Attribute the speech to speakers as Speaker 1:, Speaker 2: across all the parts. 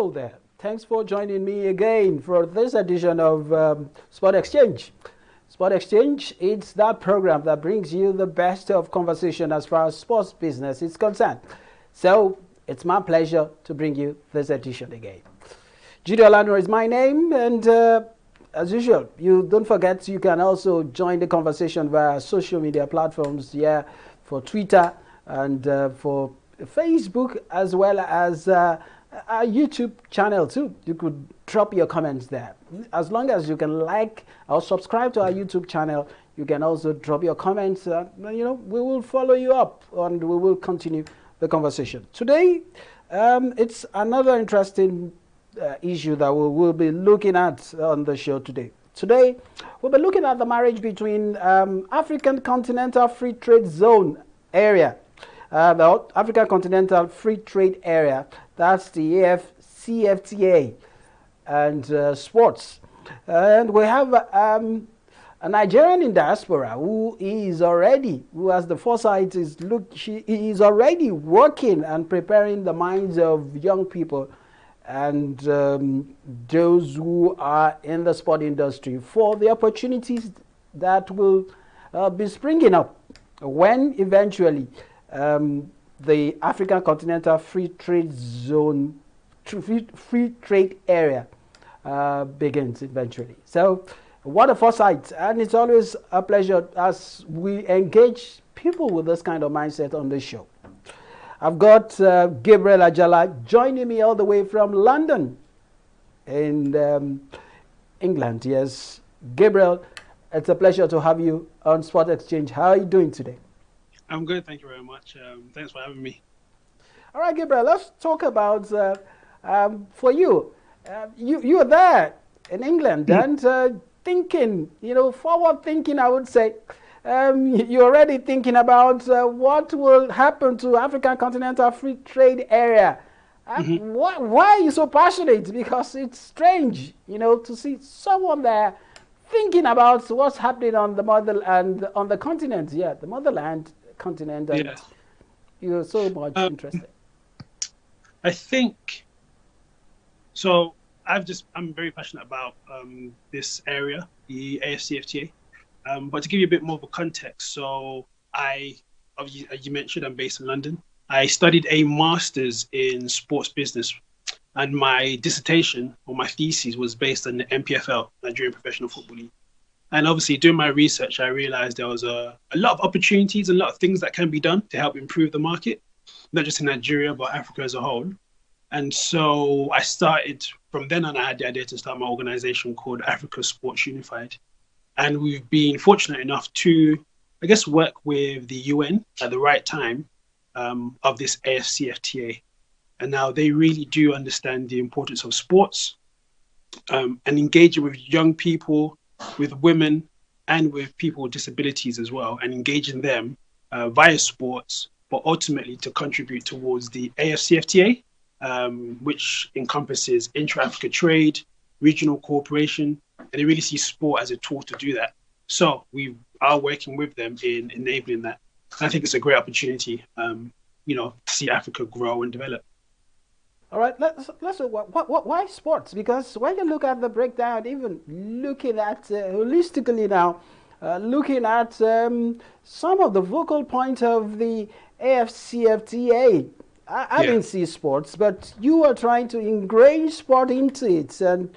Speaker 1: Hello there. Thanks for joining me again for this edition of Sport Exchange. Sport Exchange, it's that program that brings you the best of conversation as far as sports business is concerned. So it's my pleasure to bring you this edition again. Judy Olano is my name, and as usual, you don't forget you can also join the conversation via social media platforms, for Twitter and for Facebook, as well as our YouTube channel too. You could drop your comments there. As long as you can like or subscribe to our YouTube channel, you can also drop your comments. We will follow you up and we will continue the conversation. Today, it's another interesting issue that we'll be looking at on the show today. Today, we'll be looking at the marriage between African Continental Free Trade Zone area, the African Continental Free Trade Area, that's the Afcfta, and sports. And we have a Nigerian in diaspora who has the foresight, he is already working and preparing the minds of young people and those who are in the sport industry for the opportunities that will be springing up when eventually the African Continental Free Trade Zone, Free Trade Area begins eventually. So what a foresight, and it's always a pleasure as we engage people with this kind of mindset on the show. I've got Gabriel Ajala joining me all the way from London in England. Yes, Gabriel, it's a pleasure to have you on Sport Exchange. How are you doing today?
Speaker 2: I'm good, thank you very much. Thanks for having me.
Speaker 1: All right, Gabriel, let's talk about for you. You're there in England and thinking, forward thinking, I would say. You're already thinking about what will happen to African Continental Free Trade Area. Why are you so passionate? Because it's strange, to see someone there thinking about what's happening on the motherland, on the continent. Yeah, the motherland continent. And
Speaker 2: Yeah.
Speaker 1: you're so much interested.
Speaker 2: I think so. I'm very passionate about this area, the Afcfta. But to give you a bit more of a context, so as you mentioned, I'm based in London. I studied a master's in sports business, and my dissertation or my thesis was based on the NPFL, Nigerian Professional Football League. And obviously, doing my research, I realized there was a lot of opportunities, a lot of things that can be done to help improve the market, not just in Nigeria, but Africa as a whole. And so I started, from then on, I had the idea to start my organization called Africa Sports Unified. And we've been fortunate enough to, I guess, work with the UN at the right time of this Afcfta. And now they really do understand the importance of sports and engaging with young people, with women, and with people with disabilities as well, and engaging them via sports, but ultimately to contribute towards the Afcfta, which encompasses intra-Africa trade, regional cooperation, and they really see sport as a tool to do that. So we are working with them in enabling that. And I think it's a great opportunity, to see Africa grow and develop.
Speaker 1: All right, let's why sports? Because when you look at the breakdown, even looking at holistically now, looking at some of the vocal points of the Afcfta, I didn't see sports, but you are trying to ingrain sport into it and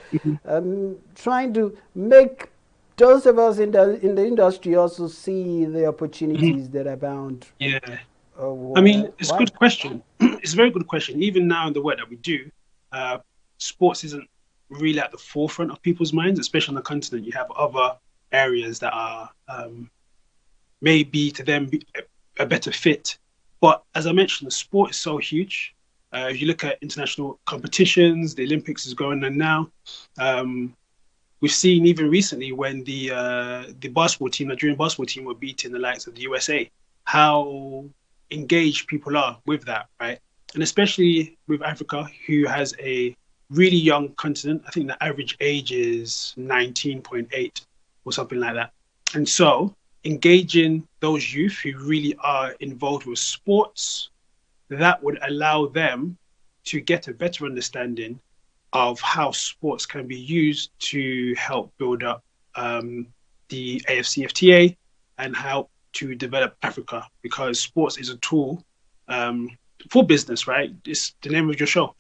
Speaker 1: trying to make those of us in the industry also see the opportunities that abound.
Speaker 2: Yeah. It's a good question. It's a very good question. Even now in the work that we do, sports isn't really at the forefront of people's minds, especially on the continent. You have other areas that are maybe to them a better fit. But as I mentioned, the sport is so huge. If you look at international competitions, the Olympics is going on now. We've seen even recently when the basketball team, Nigerian basketball team, were beating the likes of the USA, how engaged people are with that, right? And especially with Africa, who has a really young continent. I think the average age is 19.8 or something like that. And so engaging those youth who really are involved with sports, that would allow them to get a better understanding of how sports can be used to help build up the Afcfta and help to develop Africa, because sports is a tool for business, right? It's the name of your show.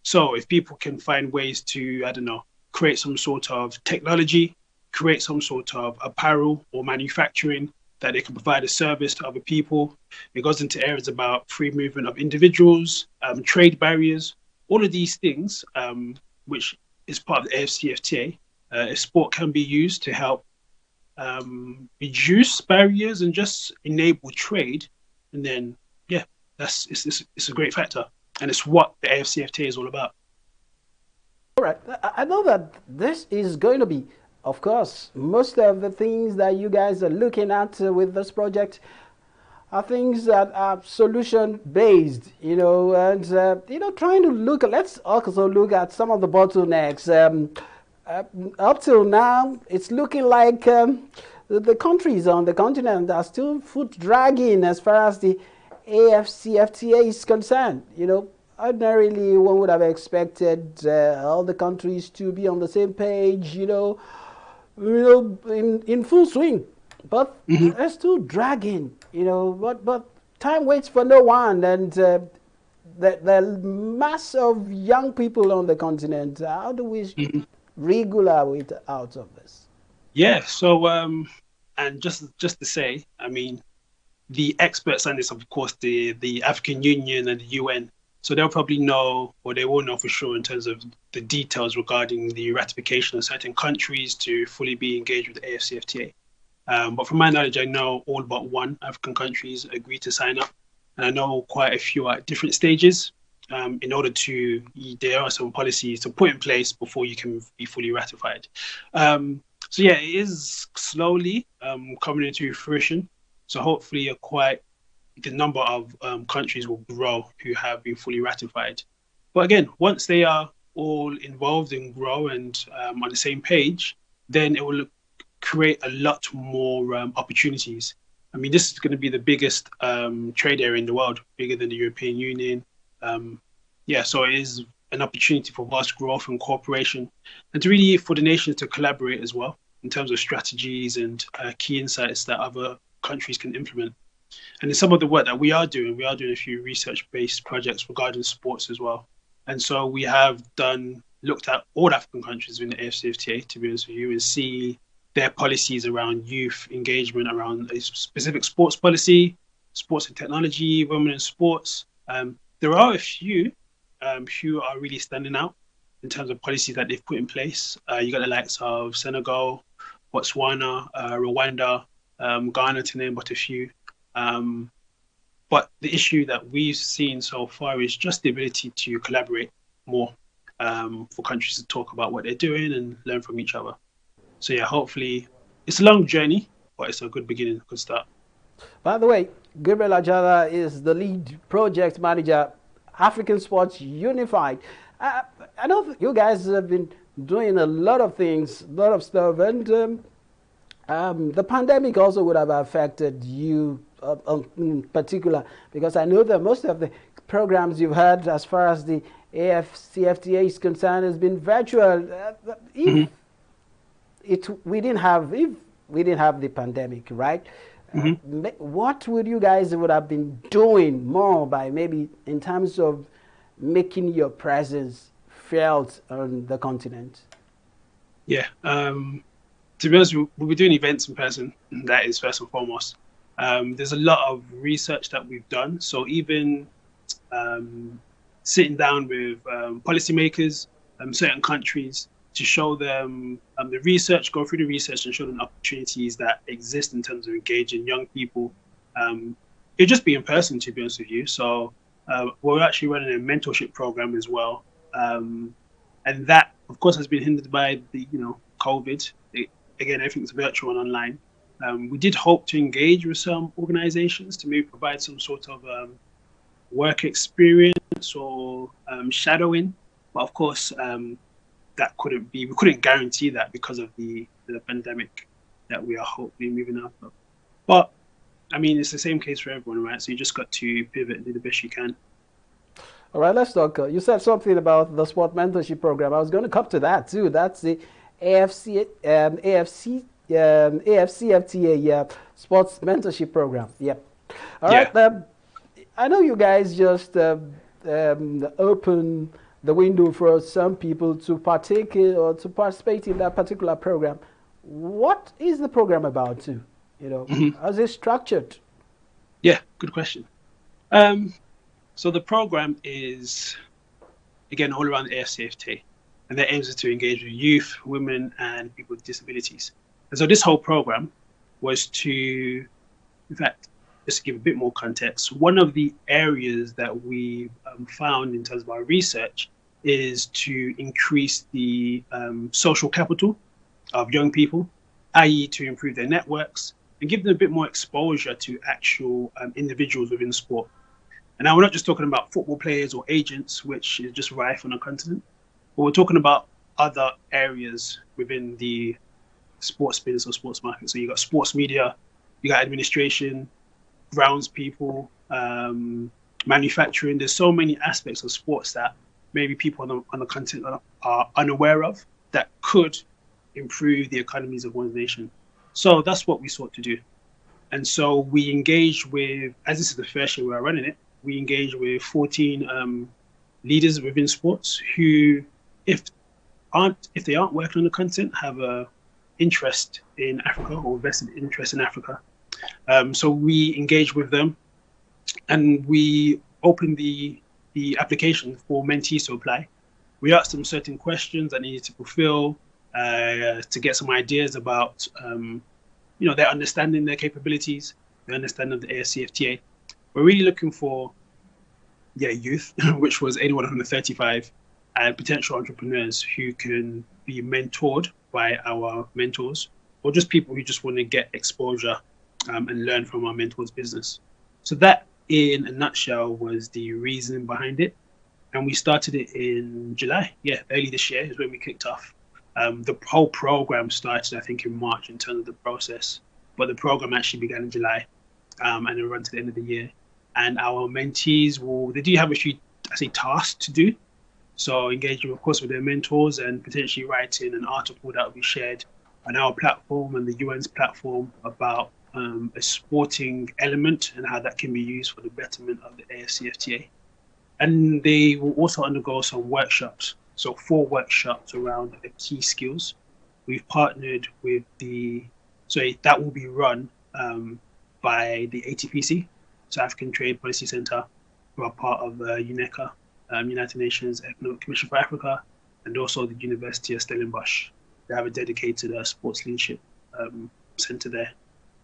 Speaker 2: So if people can find ways to, I don't know, create some sort of technology, create some sort of apparel or manufacturing that they can provide a service to other people. It goes into areas about free movement of individuals, trade barriers, all of these things, which is part of the Afcfta. If sport can be used to help reduce barriers and just enable trade, and then yeah, it's a great factor, and it's what the Afcfta is all about.
Speaker 1: All right. I know that this is going to be, of course, most of the things that you guys are looking at with this project are things that are solution based, and trying to look. Let's also look at some of the bottlenecks. Up till now, it's looking like the countries on the continent are still foot dragging as far as the Afcfta is concerned. Ordinarily, one would have expected all the countries to be on the same page, in full swing, but they're still dragging, But time waits for no one, and the mass of young people on the continent. How do we regular way out of this?
Speaker 2: Yeah. So, and just to say, I mean, the experts on this, of course, the African Union and the UN. So they'll probably know, or they will know for sure, in terms of the details regarding the ratification of certain countries to fully be engaged with the Afcfta. But from my knowledge, I know all but one African countries agreed to sign up, and I know quite a few are at different stages. In order to, there are some policies to put in place before you can be fully ratified. So yeah, it is slowly coming into fruition. So hopefully, the number of countries will grow who have been fully ratified. But again, once they are all involved and grow and on the same page, then it will create a lot more opportunities. I mean, this is going to be the biggest trade area in the world, bigger than the European Union. So it is an opportunity for vast growth and cooperation, and to really for the nations to collaborate as well in terms of strategies and key insights that other countries can implement. And in some of the work that we are doing a few research-based projects regarding sports as well. And so we have looked at all African countries in the Afcfta, to be honest with you, and see their policies around youth engagement, around a specific sports policy, sports and technology, women in sports. There are a few who are really standing out in terms of policies that they've put in place. You got the likes of Senegal, Botswana, Rwanda, Ghana, to name but a few. But the issue that we've seen so far is just the ability to collaborate more, for countries to talk about what they're doing and learn from each other. So yeah, hopefully it's a long journey, but it's a good beginning, a good start.
Speaker 1: By the way, Gabriel Ajala is the lead project manager, African Sports Unified. I know you guys have been doing a lot of things, a lot of stuff, and the pandemic also would have affected you in particular, because I know that most of the programs you've had as far as the Afcfta is concerned has been virtual. If we didn't have the pandemic, right? What would you guys would have been doing more by maybe in terms of making your presence felt on the continent?
Speaker 2: Yeah. To be honest, we'll be doing events in person. That is first and foremost. There's a lot of research that we've done. So even sitting down with policymakers, certain countries, to show them the research, go through the research and show them opportunities that exist in terms of engaging young people. It'll just be in person, to be honest with you. So we're actually running a mentorship program as well. And that, of course, has been hindered by the COVID. Again, everything's virtual and online. We did hope to engage with some organizations to maybe provide some sort of work experience or shadowing. But of course, we couldn't guarantee that because of the pandemic that we are hopefully moving out of. But I mean, it's the same case for everyone, right? So you just got to pivot and do the best you can.
Speaker 1: All right, let's talk. You said something about the sport mentorship program. I was going to come to that too. That's the AFCFTA, yeah, sports mentorship program. Yep. All
Speaker 2: Yeah.
Speaker 1: right. I know you guys just open the window for some people to partake in or to participate in that particular program. What is the program about too? You know,
Speaker 2: Hmm.
Speaker 1: how's it structured?
Speaker 2: Yeah, good question. Um, so the program is again all around the AFCFTA, and their aims is to engage with youth, women, and people with disabilities. And so this whole program was to, in fact, just to give a bit more context, one of the areas that we found in terms of our research is to increase the social capital of young people, i.e., to improve their networks and give them a bit more exposure to actual individuals within sport. And now we're not just talking about football players or agents, which is just rife on the continent, but we're talking about other areas within the sports business or sports market. So you got sports media, you got administration, grounds people, manufacturing. There's so many aspects of sports that maybe people on the continent are unaware of that could improve the economies of one's nation. So that's what we sought to do. And so we engage with, as this is the first year we're running it, we engage with 14 leaders within sports who, if if they aren't working on the continent, have a interest in Africa or vested interest in Africa. So we engage with them, and we open the application for mentees to apply. We asked them certain questions that they needed to fulfill to get some ideas about their understanding, their capabilities, their understanding of the AFCFTA. We're really looking for youth, which was anyone under 35, and potential entrepreneurs who can be mentored by our mentors, or just people who just want to get exposure and learn from our mentors' business. So that, in a nutshell, was the reason behind it. And we started it in July. Yeah, early this year is when we kicked off. The whole program started, I think, in March in terms of the process, but the program actually began in July, and it'll run to the end of the year. And our mentees they do have a few, I say, tasks to do. So engaging, of course, with their mentors and potentially writing an article that will be shared on our platform and the UN's platform about a sporting element and how that can be used for the betterment of the AFCFTA. And they will also undergo some workshops. So 4 workshops around the key skills. We've partnered with that will be run by the ATPC, South African Trade Policy Center, who are part of UNECA, United Nations Economic Commission for Africa, and also the University of Stellenbosch. They have a dedicated sports leadership center there.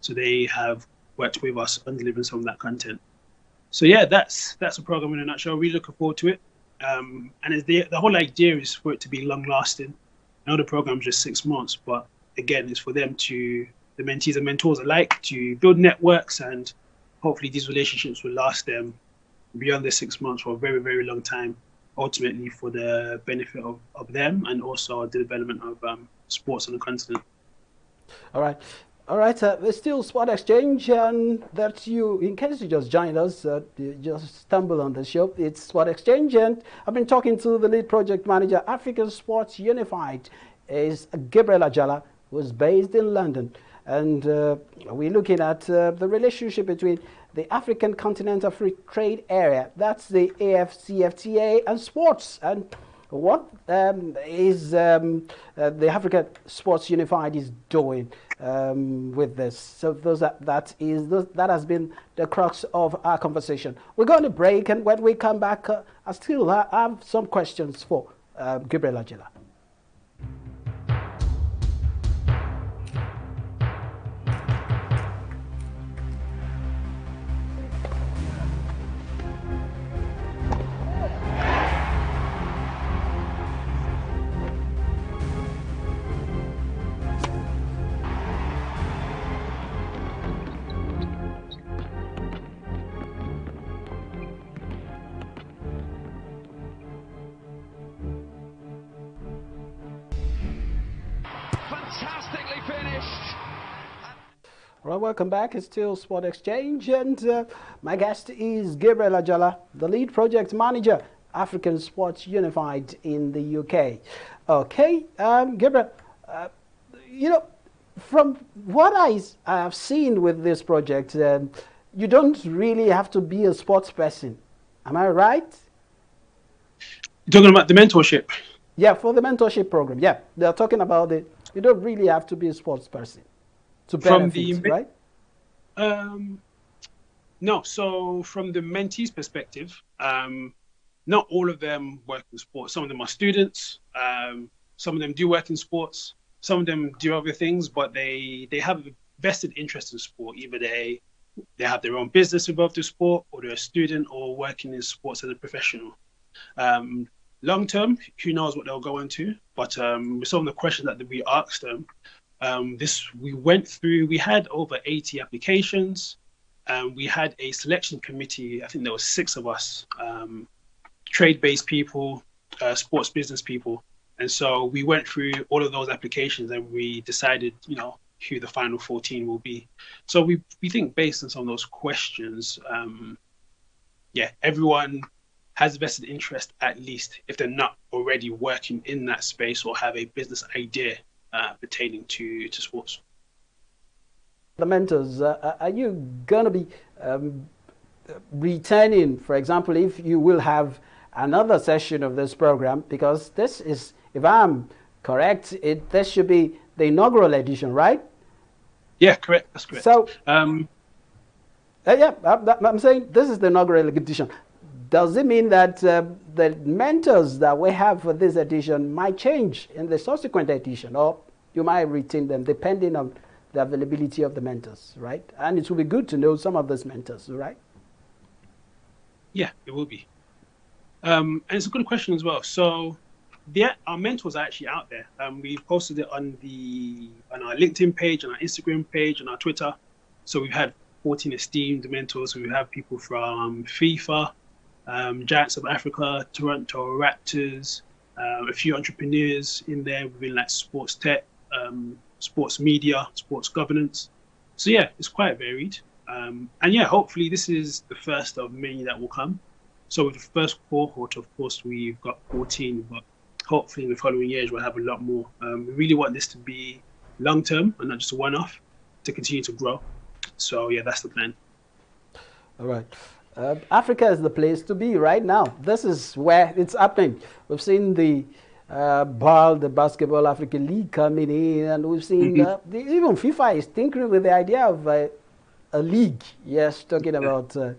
Speaker 2: So they have worked with us on delivering some of that content. So yeah, that's a program in a nutshell. Really looking forward to it. And the whole idea is for it to be long lasting. I know the program's just 6 months, but again, it's for them the mentees and mentors alike, to build networks, and hopefully these relationships will last them beyond the 6 months for a very, very long time, ultimately for the benefit of them and also the development of sports on the continent.
Speaker 1: All right. All right, it's still Spot Exchange, and that you, in case you just joined us, you just stumbled on the show, it's Spot Exchange, and I've been talking to the lead project manager, African Sports Unified, is Gabriel Ajala, who's based in London, and we're looking at the relationship between the African Continental Free Trade Area, that's the AFCFTA, and sports, and what is the African Sports Unified is doing with this. So that has been the crux of our conversation. We're going to break, and when we come back, I still have some questions for Gabriel Ajala.
Speaker 3: Fantastically finished.
Speaker 1: All right, welcome back. It's still Sport Exchange, and my guest is Gabriel Ajala, the lead project manager, African Sports Unified in the UK. Okay, Gabriel, you know, from what I have seen with this project, you don't really have to be a sports person. Am I right?
Speaker 2: You're talking about the mentorship?
Speaker 1: Yeah, for the mentorship program. Yeah, they're talking about it. You don't really have to be a sports person to
Speaker 2: From
Speaker 1: benefit,
Speaker 2: the
Speaker 1: right?
Speaker 2: No, so from the mentees' perspective, not all of them work in sports. Some of them are students. Some of them do work in sports. Some of them do other things, but they have a vested interest in sport. Either they have their own business involved in sport, or they're a student or working in sports as a professional. Long term, who knows what they'll go into? But with some of the questions that we asked them, we had over 80 applications. We had a selection committee. I think there was 6 of us, trade-based people, sports business people. And so we went through all of those applications and we decided, who the final 14 will be. So we think based on some of those questions, everyone has a vested interest, at least if they're not already working in that space or have a business idea pertaining to sports.
Speaker 1: The mentors, are you going to be returning, for example, if you will have another session of this program? Because this is, if I'm correct, this should be the inaugural edition, right?
Speaker 2: Yeah, correct. That's correct.
Speaker 1: So, I'm saying this is the inaugural edition. Does it mean that the mentors that we have for this edition might change in the subsequent edition, or you might retain them depending on the availability of the mentors, right? And it will be good to know some of those mentors, right?
Speaker 2: Yeah, it will be. And it's a good question as well. So our mentors are actually out there. We posted it on our LinkedIn page, on our Instagram page, on our Twitter. So we've had 14 esteemed mentors. We have people from FIFA, Giants of Africa, Toronto Raptors, a few entrepreneurs in there within like sports tech, sports media, sports governance. So yeah, it's quite varied. And yeah, hopefully this is the first of many that will come. So with the first cohort, of course, we've got 14, but hopefully in the following years we'll have a lot more. We really want this to be long-term and not just a one-off, to continue to grow. So yeah, that's the plan.
Speaker 1: All right. Africa is the place to be right now. This is where it's happening. We've seen the the Basketball African League coming in, and we've seen even FIFA is tinkering with the idea of a league. Yes, talking about a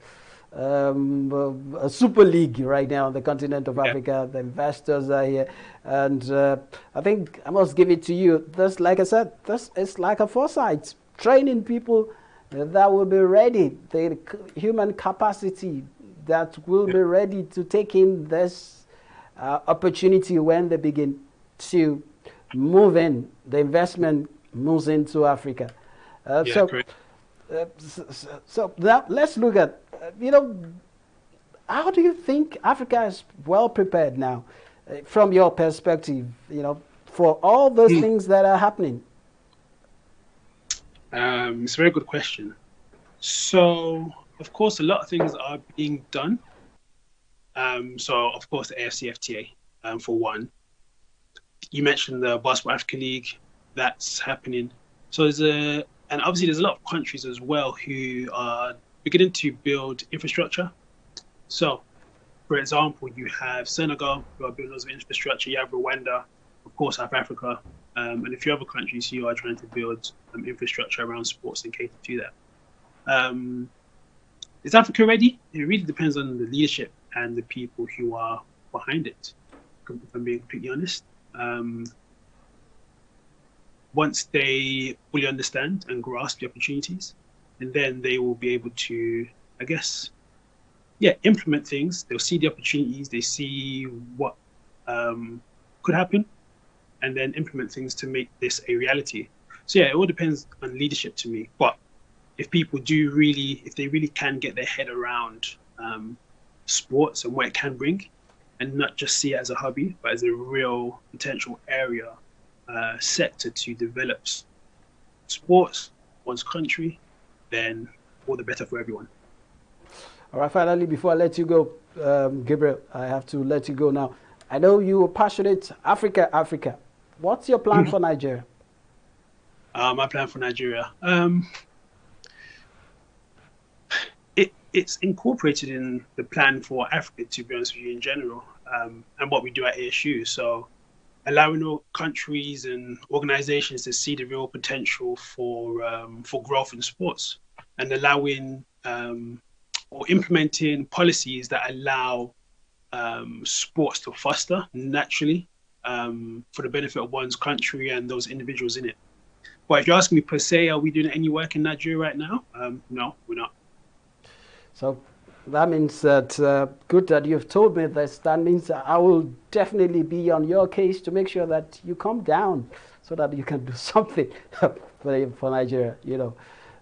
Speaker 1: super league right now on the continent of Africa. The investors are here, and I think I must give it to you. This, like I said, this is like a foresight, training people that will be ready, the human capacity that will be ready to take in this opportunity when they begin to move in. The investment moves into Africa. So now let's look at, how do you think Africa is well prepared now, from your perspective, for all those things that are happening?
Speaker 2: It's a very good question. So, of course, a lot of things are being done. So, of course, the Afcfta, for one. You mentioned the Basketball African League, that's happening. So and obviously there's a lot of countries as well who are beginning to build infrastructure. So, for example, you have Senegal, who are building lots of infrastructure. You have Rwanda, of course, South Africa, and a few other countries who are trying to build infrastructure around sports and cater to that. Is Africa ready? It really depends on the leadership and the people who are behind it, if I'm being completely honest. Once they fully understand and grasp the opportunities, and then they will be able to, I guess, implement things. They'll see the opportunities, they see what could happen, and then implement things to make this a reality. So yeah, it all depends on leadership to me. But if people if they really can get their head around sports and what it can bring, and not just see it as a hobby, but as a real potential area, sector to develop sports, one's country, then all the better for everyone.
Speaker 1: All right, finally, before I let you go, Gabriel, I have to let you go now. I know you are passionate. Africa, Africa. What's your plan for Nigeria?
Speaker 2: My plan for Nigeria. It's incorporated in the plan for Africa, to be honest with you, in general, and what we do at ASU. So allowing all countries and organizations to see the real potential for growth in sports, and allowing or implementing policies that allow sports to foster naturally for the benefit of one's country and those individuals in it. But if you're asking me per se, are we doing any work in Nigeria right now? No, we're not.
Speaker 1: So that means that good that you've told me this. That means I will definitely be on your case to make sure that you come down so that you can do something for Nigeria. You know,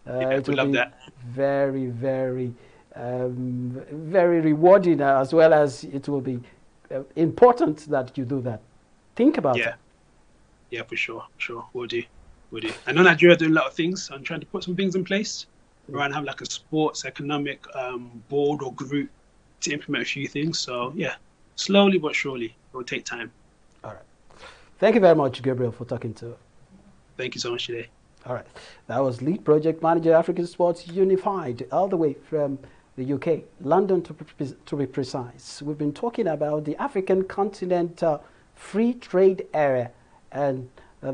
Speaker 2: It will be
Speaker 1: very, very, very rewarding, as well as it will be important that you do that. Think about it.
Speaker 2: Yeah, for sure. We'll do. I know Nigeria doing a lot of things. I'm trying to put some things in place. Around have like a sports economic board or group to implement a few things. So yeah, slowly but surely, it will take time.
Speaker 1: All right. Thank you very much, Gabriel, for talking to us.
Speaker 2: Thank you so much today.
Speaker 1: All right. That was Lead Project Manager, African Sports Unified, all the way from the UK, London to be precise. We've been talking about the African continent free trade area and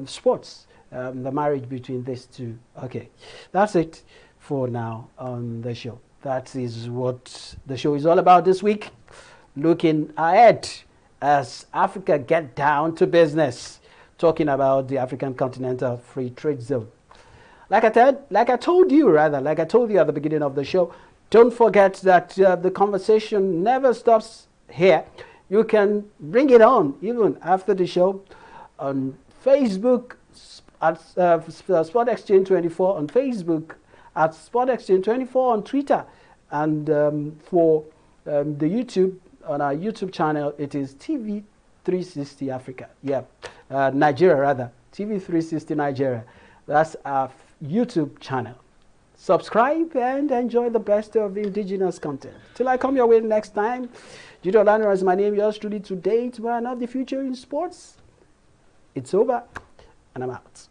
Speaker 1: sports, the marriage between these two. Okay, that's it for now on the show. That is what the show is all about this week. Looking ahead as Africa get down to business, talking about the African Continental Free Trade Zone. Like I told you at the beginning of the show, don't forget that the conversation never stops here. You can bring it on even after the show on Facebook at Sport Exchange 24 on Facebook, at Sport Exchange 24 on Twitter, and for the YouTube, on our YouTube channel, it is TV 360 Africa. Yeah, Nigeria rather. TV 360 Nigeria. That's our YouTube channel. Subscribe and enjoy the best of indigenous content. Till I come your way next time, Judo Lano is my name. Yours truly, today, tomorrow, not the future in sports. It's over, and I'm out.